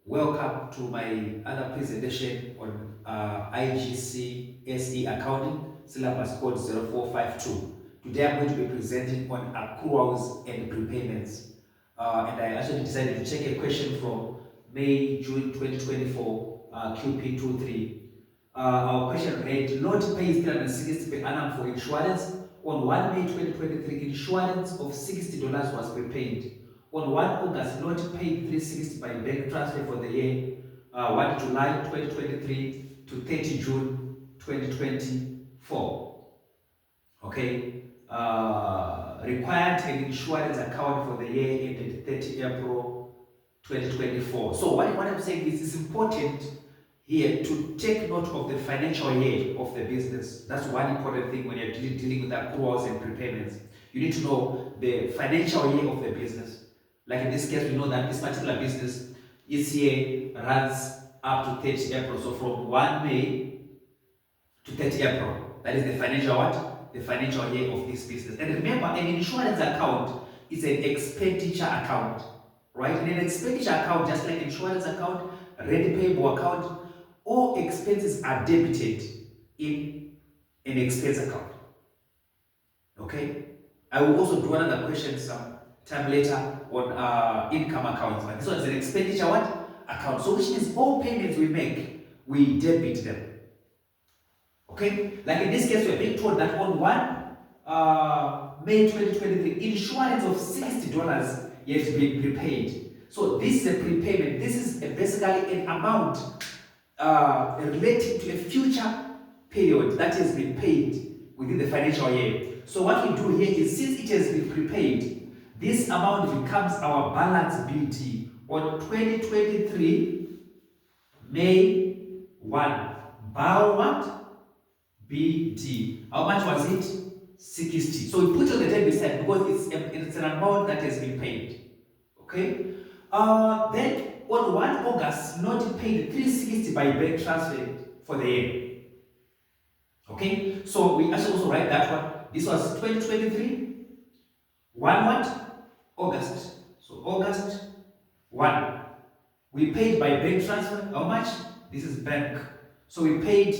Welcome to my other presentation on Igcse Accounting, syllabus code 0452. Today I'm going to be presenting on accruals and prepayments. And I actually decided to take a question from May-June 2024 QP23. Our question read, Lot pays 360 per annum for insurance. On 1 May 2023, insurance of $60 was prepaid. On 1 August, Lot paid 360 by bank transfer for the year 1 July 2023 to 30 June 2024. Okay. Required an insurance account for the year ended 30 April 2024. So what I'm saying is it's important here to take note of the financial year of the business. That's one important thing when you're dealing with accruals and prepayments. You need to know the financial year of the business. Like in this case, we know that this particular business, its year runs up to 30 April. So from 1 May to 30 April. That is the financial what? The financial year of this business. And remember, an insurance account is an expenditure account. Right? In an expenditure account, just like insurance account, ready payable account, all expenses are debited in an expense account. Okay? I will also do another question some time later on income accounts. But this one is an expenditure what? Account. So which means all payments we make, we debit them. Okay? Like in this case, we are being told that on 1 May 2023, insurance of $60 yet to be prepaid. So this is a prepayment. This is basically an amount relating to a future period that has been paid within the financial year. So what we do here is, since it has been prepaid, this amount becomes our balance BT on 2023 May 1. Bow what? BT. How much was it? 60. So we put on the debit side because it's an amount that has been paid. Okay? Then on 1 August, Lot paid 360 by bank transfer for the year. Okay? So we actually also write that one. This was 2023. 1 what? August. So August 1. We paid by bank transfer. How much? This is bank. So we paid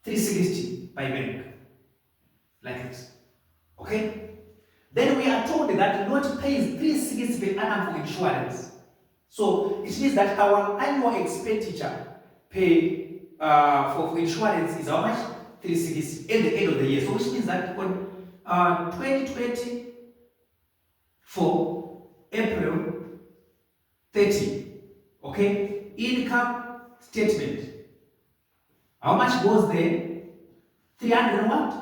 360 by bank. Like this. Okay? Then we are told that Lot pays 360 per annum for insurance. So it means that our annual expenditure pay for insurance is how much? 360 at the end of the year. So which means that on 2024 April 30, okay, income statement. How much goes there? 300 what?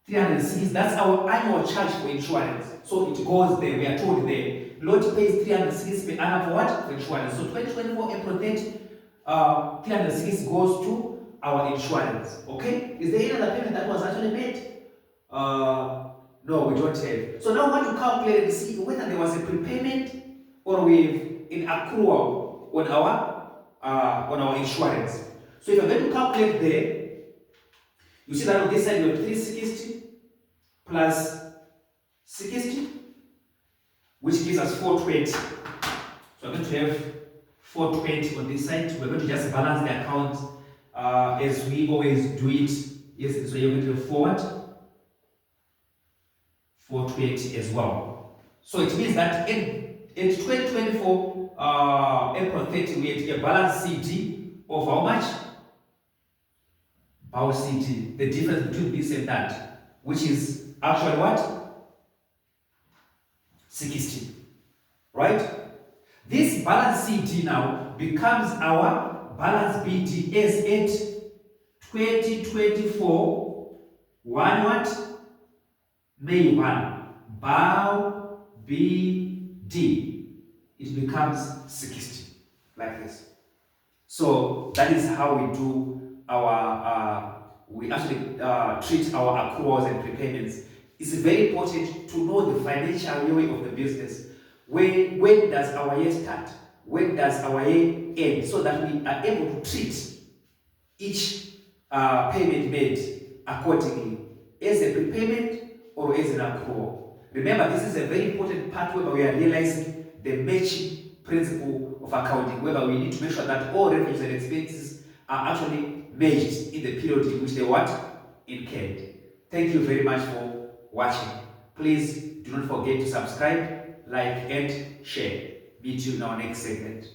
360. That's our annual charge for insurance. So it goes there. We are told there. Lot pays 360 per annum for what? For insurance. So 2024 April 30, 360 goes to our insurance. Okay? Is there any other payment that was actually made? No, we don't have. So now I want to calculate and see whether there was a prepayment or with an accrual on our insurance. So if I'm going to calculate there, you see that on this side we have 360 plus 60, which gives us 420. So I'm going to have 420 on this side. We're going to just balance the account as we always do it. Yes, so you're going to have 420 as well. So it means that in 2024 April 30, we had a balance CD of how much? Our CD, the difference between this and that, which is actually what? 60. Right? This balance CD now becomes our balance BT as at 2024 1 what? May 1. Bow BD. It becomes 60. Like this. So that is how we do we actually treat our accruals and prepayments. It's very important to know the financial year of the business. When does our year start? When does our year end? So that we are able to treat each payment made accordingly as a prepayment or as an accrual. Remember, this is a very important part where we are realizing the matching principle of accounting, whereby we need to make sure that all revenues and expenses are actually merged in the period in which they what? Incurred. Thank you very much for watching. Please do not forget to subscribe, like, and share. Meet you in our next segment.